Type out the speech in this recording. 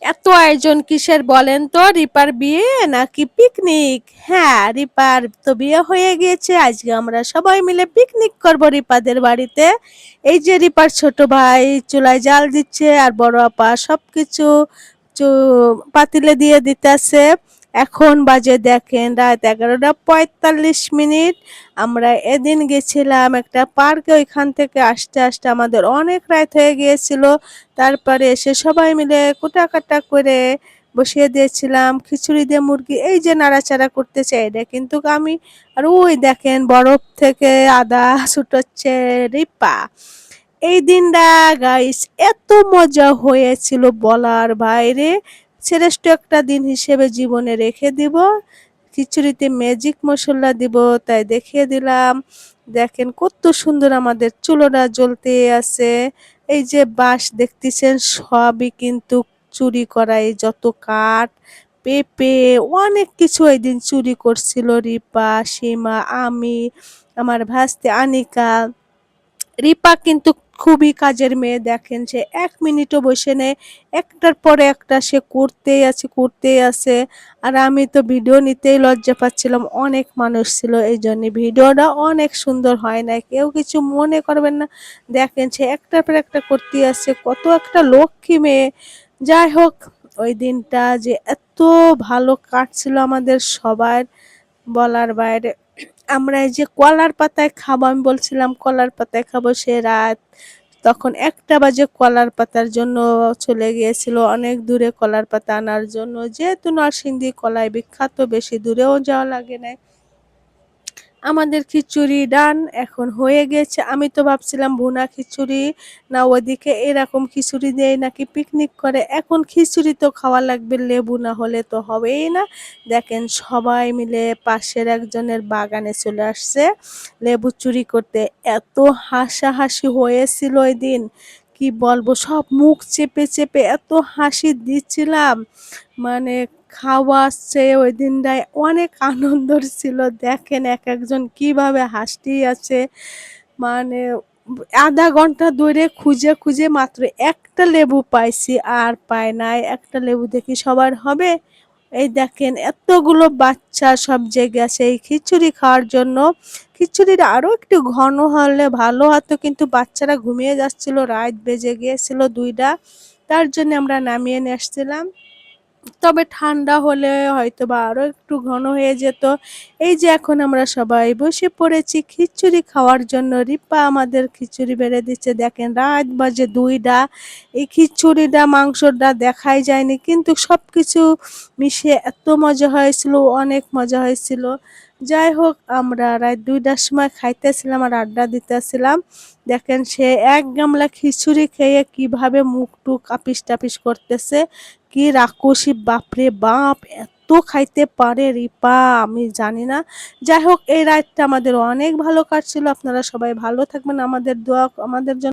এত আয়োজন কিসের বলেন তো? রিপার বিয়ে নাকি পিকনিক? হ্যাঁ, রিপার তো বিয়ে হয়ে গিয়েছে। আজকে আমরা সবাই মিলে পিকনিক করব রিপাদের বাড়িতে। এই যে রিপার ছোট ভাই চুলায় জাল দিচ্ছে আর বড় আপা সবকিছু চু পাতিলে দিয়ে দিতেছে। এখন বাজে দেখেন রাত 11:45। আমরা এদিন গেছিলাম একটা পার্কে, ওইখান থেকে আসতে আসতে আমাদের অনেক রাত হয়ে গিয়েছিল। তারপরে এসে সবাই মিলে কুটাকাটা করে বসিয়ে দিয়েছিলাম খিচুড়ি দিয়ে মুরগি। এই যে নাড়াচাড়া করতেছে এটা কিন্তু আমি। আর ওই দেখেন বরফ থেকে আদা ছুটোচ্ছে রিপা। এই দিনটা গাইস এত মজা হয়েছিল বলার বাইরে। শ্রেষ্ঠ একটা দিন হিসেবে জীবনে রেখে দিব। খিচুড়িতে ম্যাজিক মশলা দিব তাই দেখিয়ে দিলাম। দেখেন কত সুন্দর আমাদের চুলোটা জ্বলতে আছে। এই যে বাঁশ দেখতেছেন সবই কিন্তু চুরি করা, এই যত কাঠ, পেঁপে, অনেক কিছু এই দিন চুরি করছিল রিপা, সীমা, আমি, আমার ভাস্তে আনিকা। রিপা কিন্তু খুবই কাজের মেয়ে, দেখেন সে ১ মিনিটও বসে নেয়। একটার পরে একটা সে করতেই আছে, করতেই আছে। আর আমি তো ভিডিও নিতেই লজ্জা পাচ্ছিলাম। অনেক মানুষ ছিল এইজন্য ভিডিওটা অনেক সুন্দর হয় নাই। কেউ কিছু মনে করবেন না। দেখেন সে একটার পর একটা করতেই আছে। কত একটা লক্ষ্মী মেয়ে। যাই হোক, ওই দিনটা যে এত ভালো কাটছিল আমাদের সবার বলার বাইরে। আমরা এই যে কলার পাতায় খাবো, আমি বলছিলাম কলার পাতায় খাবো, সে রাত তখন ১টা বাজে কলার পাতার জন্য চলে গিয়েছিল অনেক দূরে কলার পাতা আনার জন্য। যেহেতু নরসিংদী কলায় বিখ্যাত, বেশি দূরেও যাওয়া লাগে না। আমাদের খিচুড়ি ডান এখন হয়ে গেছে। আমি তো ভাবছিলাম ভুনা খিচুড়ি, না ওদিকে এরকম খিচুড়ি দেয় নাকি পিকনিক করে। এখন খিচুড়ি তো খাওয়া লাগবে, লেবু না হলে তো হবেই না। দেখেন সবাই মিলে পাশের একজনের বাগানে চলে আসছে লেবু চুরি করতে। এত হাসাহাসি হয়েছিল ওই দিন, কি বলবো, সব মুখ চেপে চেপে এত হাসি দিচ্ছিলাম। মানে খাওয়াচ্ছে ওই দিনটায় অনেক আনন্দর ছিল। দেখেন এক একজন কিভাবে হাসতেই আছে। মানে ০.৫ ঘন্টা ধরে খুঁজে খুঁজে মাত্র একটা লেবু পাইছি, আর পাই নাই। একটা লেবু দেখি সবার হবে। এই দেখেন এতগুলো বাচ্চা সব জেগে আছে এই খিচুড়ি খাওয়ার জন্য। খিচুড়িটা আরো একটু ঘন হলে ভালো হতো, কিন্তু বাচ্চারা ঘুমিয়ে যাচ্ছিল, রাত বেজে গিয়েছিল ২টা। তার জন্য আমরা নামিয়ে নিয়ে আসছিলাম। তবে ঠান্ডা হলে হয়তোবা আরো একটু ঘন হয়ে যেত। এই যে এখন আমরা সবাই বসে পড়েছি খিচুড়ি খাওয়ার জন্য। রিপা আমাদের খিচুড়ি বেড়ে দিচ্ছে। দেখেন রাত বাজে ২টা। এই খিচুড়িটা মাংসটা দেখাই যায়নি, কিন্তু সবকিছু মিশিয়ে এত মজা হয়েছিল, অনেক মজা হয়েছিল। যাই হোক, আমরা রাত ২টার সময় খাইতেছিলাম আর আড্ডা দিতেছিলাম। দেখেন সে ১ গামলা খিচুড়ি খেয়ে কিভাবে মুখ টুক আপিস টাপিস করতেছে। কি রাক্ষসী, বাপরে বাপ! এত খাইতে পারে রিপা, আমি জানি না। যাই হোক, এই রাতটা আমাদের অনেক ভালো কাটছিল। আপনারা সবাই ভালো থাকবেন। আমাদের দোয়া আমাদের জন্য।